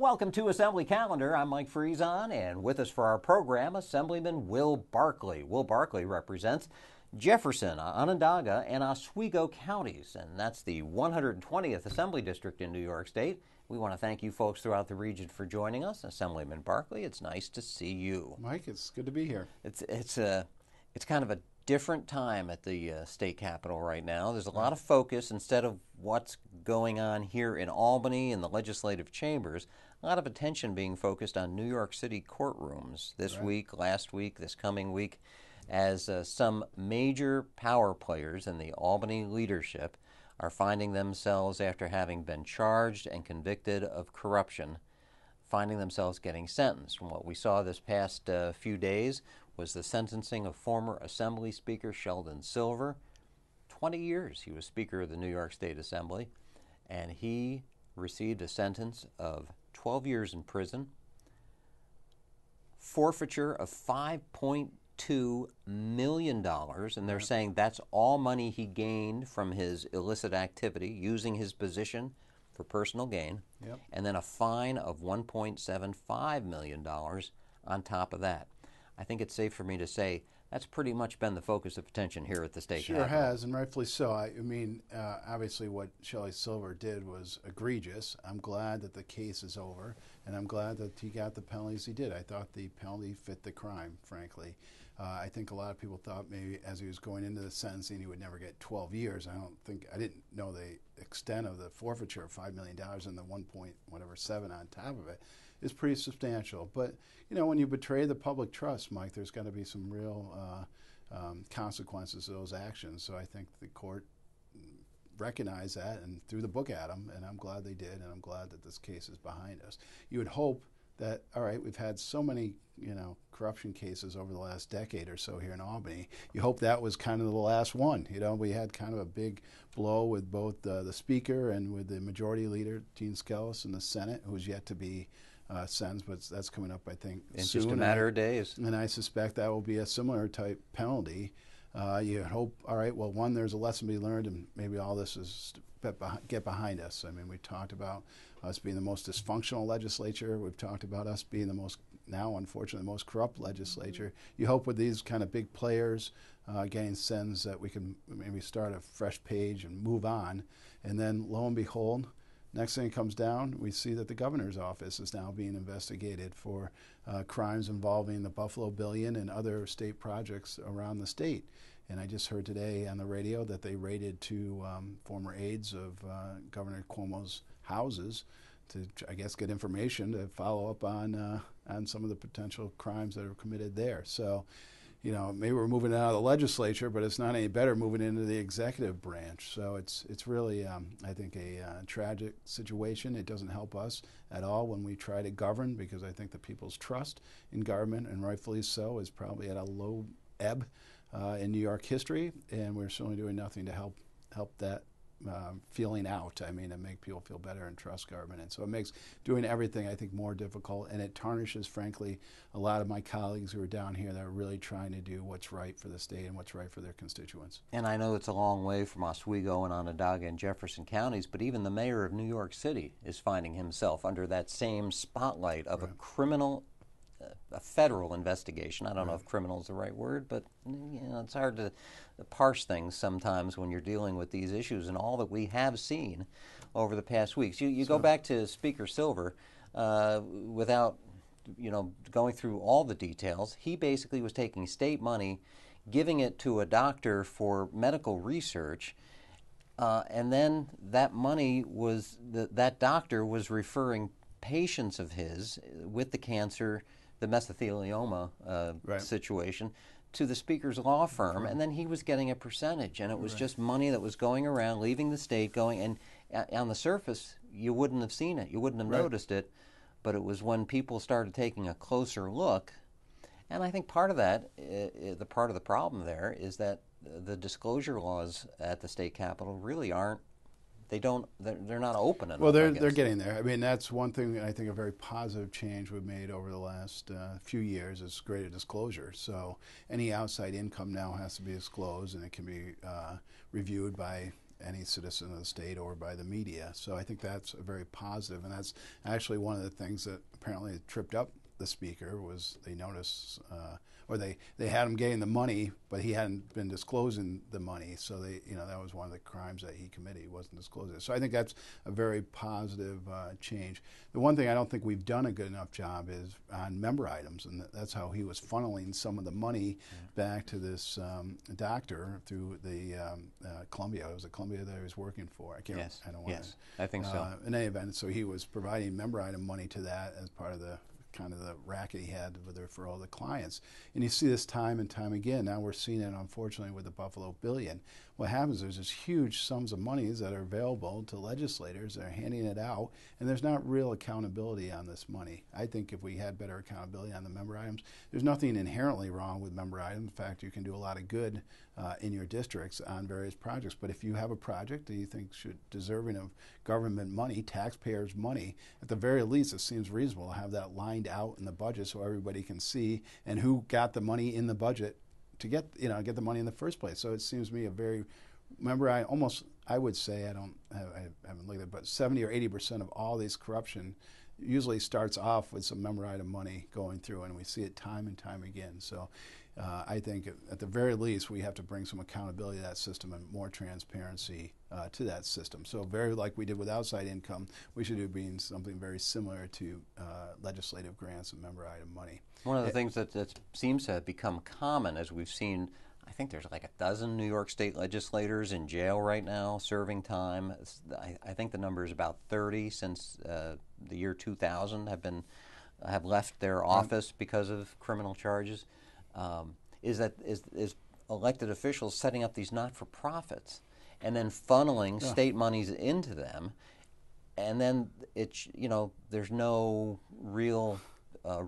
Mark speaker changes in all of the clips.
Speaker 1: Welcome to Assembly Calendar. I'm Mike Friesen, and with us for our program, Assemblyman Will Barclay. Will Barclay represents Jefferson, Onondaga, and Oswego counties, and that's the 120th Assembly District in New York State. We want to thank you folks throughout the region for joining us. Assemblyman Barclay, it's nice to see you.
Speaker 2: Mike, it's good to be here.
Speaker 1: It's kind of a different time at the state capitol right now. There's a lot of focus, instead of what's going on here in Albany in the legislative chambers, a lot of attention being focused on New York City courtrooms this week, last week, this coming week, as some major power players in the Albany leadership are finding themselves, after having been charged and convicted of corruption, finding themselves getting sentenced. And what we saw this past few days was the sentencing of former Assembly Speaker Sheldon Silver. 20 years he was Speaker of the New York State Assembly, and he received a sentence of 12 years in prison, forfeiture of $5.2 million, and they're saying that's all money he gained from his illicit activity, using his position for personal gain, and then a fine of $1.75 million on top of that. I think it's safe for me to say that's pretty much been the focus of attention here at the state capitol.
Speaker 2: Sure has, and rightfully so. I mean, obviously what Shelley Silver did was egregious. I'm glad that the case is over, and I'm glad that he got the penalties he did. I thought the penalty fit the crime, frankly. I think a lot of people thought maybe as he was going into the sentencing he would never get 12 years. I didn't know the extent of the forfeiture of $5 million and the 1.7 on top of it is pretty substantial. But, you know, when you betray the public trust, Mike, there's got to be some real consequences to those actions. So I think the court recognized that and threw the book at him, and I'm glad they did, and I'm glad that this case is behind us. You would hope that, all right, we've had so many, corruption cases over the last decade or so here in Albany. You hope that was kind of the last one. We had kind of a big blow with both the Speaker and with the Majority Leader, Gene Skelos, in the Senate, who's yet to be sentenced, but that's coming up, I think,
Speaker 1: in
Speaker 2: soon.
Speaker 1: Just a matter of days.
Speaker 2: And I suspect that will be a similar type penalty. You hope, all right, well, one, there's a lesson to be learned, and maybe all this is get behind us. I mean, we talked about us being the most dysfunctional legislature. We've talked about us being the most, now unfortunately, the most corrupt legislature. You hope with these kind of big players getting sentenced that we can maybe start a fresh page and move on. And then, lo and behold, next thing that comes down, we see that the governor's office is now being investigated for crimes involving the Buffalo Billion and other state projects around the state. And I just heard today on the radio that they raided two former aides of Governor Cuomo's houses to, I guess, get information to follow up on some of the potential crimes that are committed there. So, maybe we're moving out of the legislature, but it's not any better moving into the executive branch. So it's really, I think, a tragic situation. It doesn't help us at all when we try to govern, because I think the people's trust in government, and rightfully so, is probably at a low ebb in New York history, and we're certainly doing nothing to help that feeling out. I mean, to make people feel better and trust government. And so it makes doing everything, I think, more difficult, and it tarnishes, frankly, a lot of my colleagues who are down here that are really trying to do what's right for the state and what's right for their constituents.
Speaker 1: And I know it's a long way from Oswego and Onondaga and Jefferson counties, but even the mayor of New York City is finding himself under that same spotlight of a criminal, a federal investigation. I don't know if criminal is the right word, but it's hard to parse things sometimes when you're dealing with these issues, and all that we have seen over the past weeks. You go back to Speaker Silver without going through all the details. He basically was taking state money, giving it to a doctor for medical research, and then that money was, that doctor was referring patients of his with the cancer, the mesothelioma situation, to the Speaker's law firm, and then he was getting a percentage, and it was just money that was going around, leaving the state, and on the surface, you wouldn't have seen it, you wouldn't have noticed it, but it was when people started taking a closer look, and I think part of that, part of the problem there is that the disclosure laws at the state capitol really aren't, they're not open enough.
Speaker 2: Well, they're getting there. I mean, that's one thing that I think a very positive change we've made over the last few years is greater disclosure. So any outside income now has to be disclosed, and it can be reviewed by any citizen of the state or by the media. So I think that's a very positive, and that's actually one of the things that apparently tripped up the speaker was they noticed, or they had him getting the money, but he hadn't been disclosing the money. So that was one of the crimes that he committed. He wasn't disclosing it. So I think that's a very positive change. The one thing I don't think we've done a good enough job is on member items, and that's how he was funneling some of the money back to this doctor through the Columbia. It was at Columbia that he was working for. I can't.
Speaker 1: Yes.
Speaker 2: I don't want
Speaker 1: yes. I think so.
Speaker 2: In any event, so he was providing member item money to that as part of the kind of the racket he had with the referral of the clients. And you see this time and time again. Now we're seeing it, unfortunately, with the Buffalo Billion. What happens is there's this huge sums of monies that are available to legislators. They're handing it out, and there's not real accountability on this money. I think if we had better accountability on the member items, there's nothing inherently wrong with member items. In fact, you can do a lot of good in your districts on various projects. But if you have a project that you think should deserving of government money, taxpayers' money, at the very least, it seems reasonable to have that lined out in the budget so everybody can see and who got the money in the budget to get the money in the first place. So it seems to me a very, I would say, I haven't looked at it, but 70 or 80% of all these corruption usually starts off with some member item money going through, and we see it time and time again. So I think at the very least we have to bring some accountability to that system and more transparency to that system. So very like we did with outside income, we should do being something very similar to legislative grants and member item money.
Speaker 1: One of the things that seems to have become common, as we've seen, I think there's like a dozen New York State legislators in jail right now serving time. I think the number is about 30 since the year 2000 have left their office because of criminal charges. Is elected officials setting up these not-for-profits and then funneling state monies into them, and then there's no real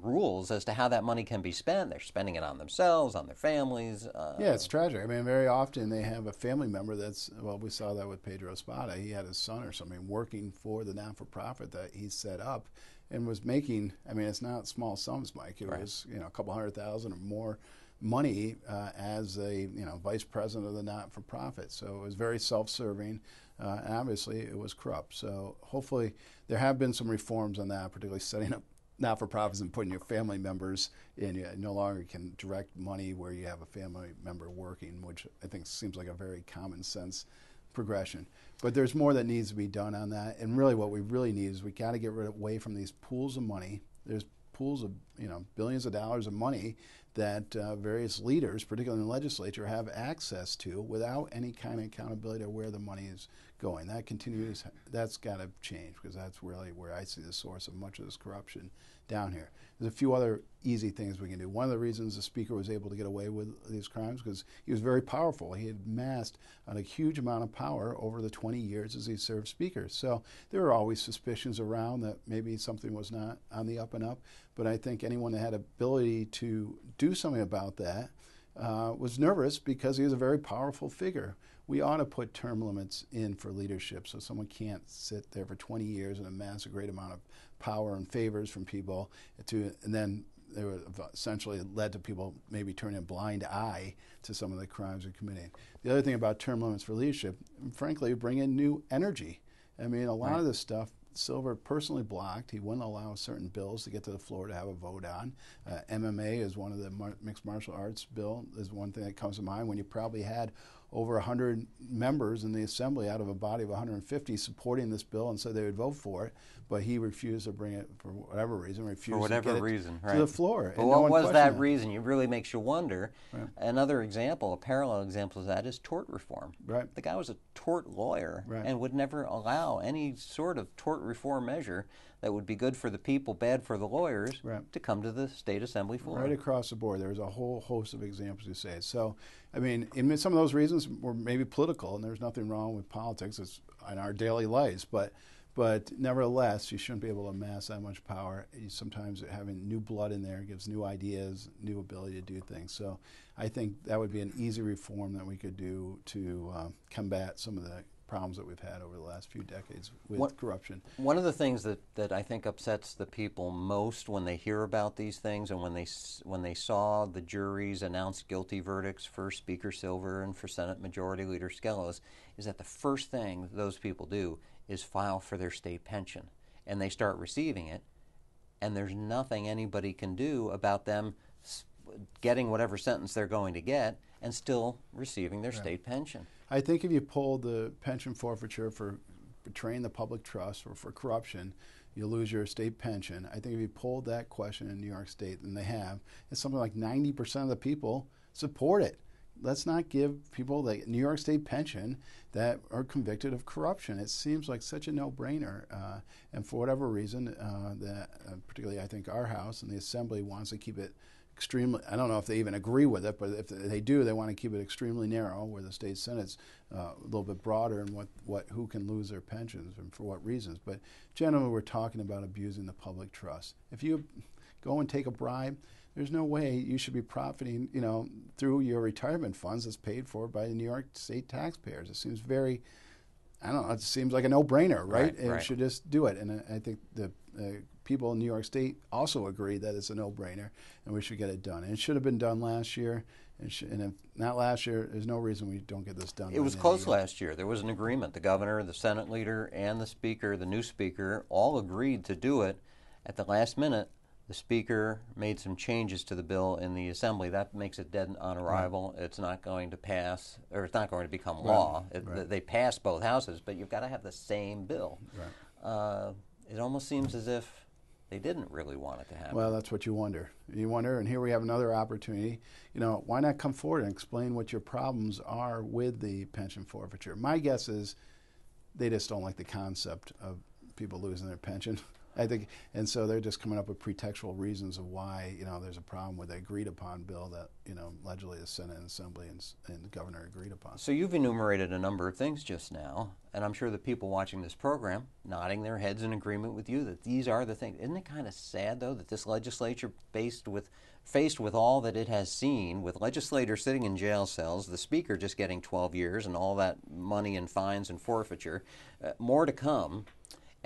Speaker 1: rules as to how that money can be spent. They're spending it on themselves, on their families.
Speaker 2: Yeah, it's tragic. I mean, very often they have a family member we saw that with Pedro Espada. He had his son or something working for the not-for-profit that he set up and was making, it's not small sums, Mike. It was, a couple $100,000 or more money as a, vice president of the not-for-profit. So it was very self-serving, and obviously it was corrupt. So hopefully there have been some reforms on that, particularly setting up not-for-profits and putting your family members in. You no longer can direct money where you have a family member working, which I think seems like a very common sense progression. But there's more that needs to be done on that. And really what we really need is we got to get away from these pools of money. There's pools of billions of dollars of money that various leaders, particularly in the legislature, have access to without any kind of accountability of where the money is going. That's got to change, because that's really where I see the source of much of this corruption down here. There's a few other easy things we can do. One of the reasons the speaker was able to get away with these crimes because he was very powerful. He had amassed a huge amount of power over the 20 years as he served speaker. So there were always suspicions around that maybe something was not on the up and up. But I think anyone that had ability to do something about that was nervous because he was a very powerful figure. We ought to put term limits in for leadership so someone can't sit there for 20 years and amass a great amount of power and favors from people, and then they were essentially led to people maybe turning a blind eye to some of the crimes they're committing. The other thing about term limits for leadership, frankly, bring in new energy. A lot of this stuff, Silver personally blocked. He wouldn't allow certain bills to get to the floor to have a vote on. MMA is one of the mixed martial arts bill is one thing that comes to mind when you probably had over 100 members in the Assembly out of a body of 150 supporting this bill and said they would vote for it, but he refused to bring it for whatever reason, to get it to the floor.
Speaker 1: But what was that reason? It really makes you wonder. Right. Another example, a parallel example of that is tort reform.
Speaker 2: Right.
Speaker 1: The guy was a tort lawyer and would never allow any sort of tort reform measure that would be good for the people, bad for the lawyers, to come to the state assembly floor.
Speaker 2: Right across the board. There's a whole host of examples you say. So, in some of those reasons were maybe political, and there's nothing wrong with politics. It's in our daily lives, but nevertheless, you shouldn't be able to amass that much power. Sometimes having new blood in there gives new ideas, new ability to do things. So I think that would be an easy reform that we could do to combat some of the problems that we've had over the last few decades with corruption.
Speaker 1: One of the things that I think upsets the people most when they hear about these things, and when they saw the juries announce guilty verdicts for Speaker Silver and for Senate Majority Leader Skelos, is that the first thing those people do is file for their state pension, and they start receiving it, and there's nothing anybody can do about them getting whatever sentence they're going to get and still receiving their state pension.
Speaker 2: I think if you pull the pension forfeiture for betraying the public trust or for corruption, you lose your state pension. I think if you pulled that question in New York State, and they have, it's something like 90% of the people support it. Let's not give people the New York State pension that are convicted of corruption. It seems like such a no-brainer, and for whatever reason, particularly I think our House and the Assembly wants to keep it extremely, I don't know if they even agree with it, but if they do, they want to keep it extremely narrow, where the state Senate's a little bit broader in who can lose their pensions and for what reasons. But generally, we're talking about abusing the public trust. If you go and take a bribe, there's no way you should be profiting, through your retirement funds that's paid for by the New York State taxpayers. It seems very, I don't know, it seems like a no-brainer, right? And you should just do it. And I think the people in New York State also agree that it's a no-brainer, and we should get it done. And it should have been done last year. And if not last year, there's no reason we don't get this done.
Speaker 1: It was close last year. There was an agreement. The governor, the Senate leader, and the speaker, the new speaker, all agreed to do it. At the last minute, the speaker made some changes to the bill in the Assembly. That makes it dead on arrival. Right. It's not going to pass, or it's not going to become law. They passed both houses, but you've got to have the same bill. Right. It almost seems as if they didn't really want it to happen.
Speaker 2: Well, that's what you wonder. You wonder, and here we have another opportunity. Why not come forward and explain what your problems are with the pension forfeiture? My guess is they just don't like the concept of people losing their pension. I think, and so they're just coming up with pretextual reasons of why there's a problem with the agreed upon bill that allegedly the Senate and Assembly and the governor agreed upon.
Speaker 1: So you've enumerated a number of things just now, and I'm sure the people watching this program nodding their heads in agreement with you that these are the things. Isn't it kind of sad though that this legislature, faced with all that it has seen, with legislators sitting in jail cells, the speaker just getting 12 years and all that money in fines and forfeiture, more to come.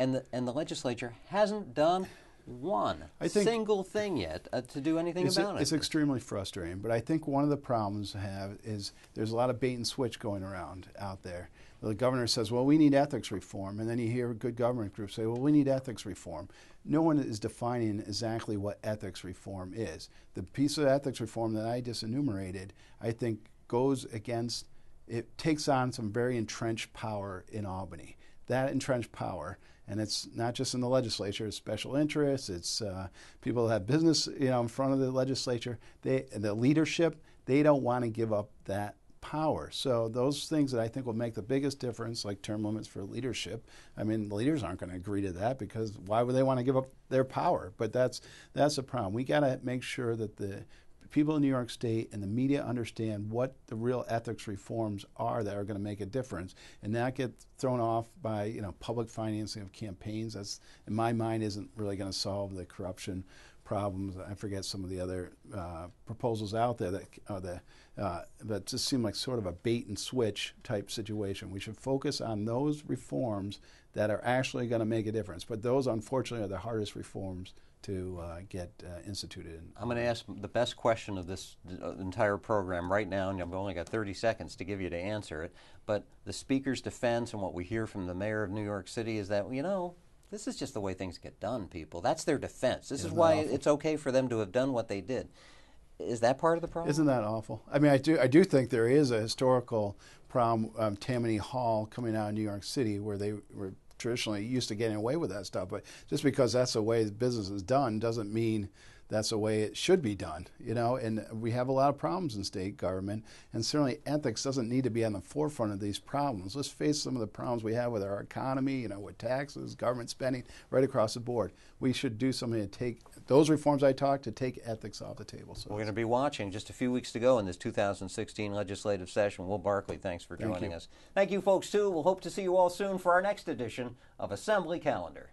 Speaker 1: And the legislature hasn't done one single thing yet to do anything about it.
Speaker 2: It's extremely frustrating. But I think one of the problems is there's a lot of bait and switch going around out there. The governor says, well, we need ethics reform. And then you hear good government groups say, well, we need ethics reform. No one is defining exactly what ethics reform is. The piece of ethics reform that I just enumerated, I think, goes against, it takes on some very entrenched power in Albany. That entrenched power, and it's not just in the legislature, it's special interests, it's people that have business in front of the legislature, the leadership, they don't want to give up that power. So those things that I think will make the biggest difference, like term limits for leadership, I mean, the leaders aren't going to agree to that because why would they want to give up their power? But that's the problem. We got to make sure that the people in New York State and the media understand what the real ethics reforms are that are going to make a difference, and not get thrown off by public financing of campaigns. That's, in my mind, isn't really going to solve the corruption problems. I forget some of the other proposals out there that just seem like sort of a bait and switch type situation. We should focus on those reforms that are actually going to make a difference. But those, unfortunately, are the hardest reforms to get instituted.
Speaker 1: I'm going to ask the best question of this entire program right now, and I've only got 30 seconds to give you to answer it. But the Speaker's defense and what we hear from the mayor of New York City is that, this is just the way things get done, people. That's their defense. This is why it's okay for them to have done what they did. Is that part of the problem?
Speaker 2: Isn't that awful? I mean, I do think there is a historical problem, Tammany Hall coming out of New York City, where they were traditionally used to getting away with that stuff, but just because that's the way business is done doesn't mean that's the way it should be done, and we have a lot of problems in state government, and certainly ethics doesn't need to be on the forefront of these problems. Let's face some of the problems we have with our economy, with taxes, government spending, right across the board. We should do something to take those reforms I talked to take ethics off the table. So
Speaker 1: we're going to be watching just a few weeks to go in this 2016 legislative session. Will Barclay, thanks for joining us. Thank you, folks, too. We'll hope to see you all soon for our next edition of Assembly Calendar.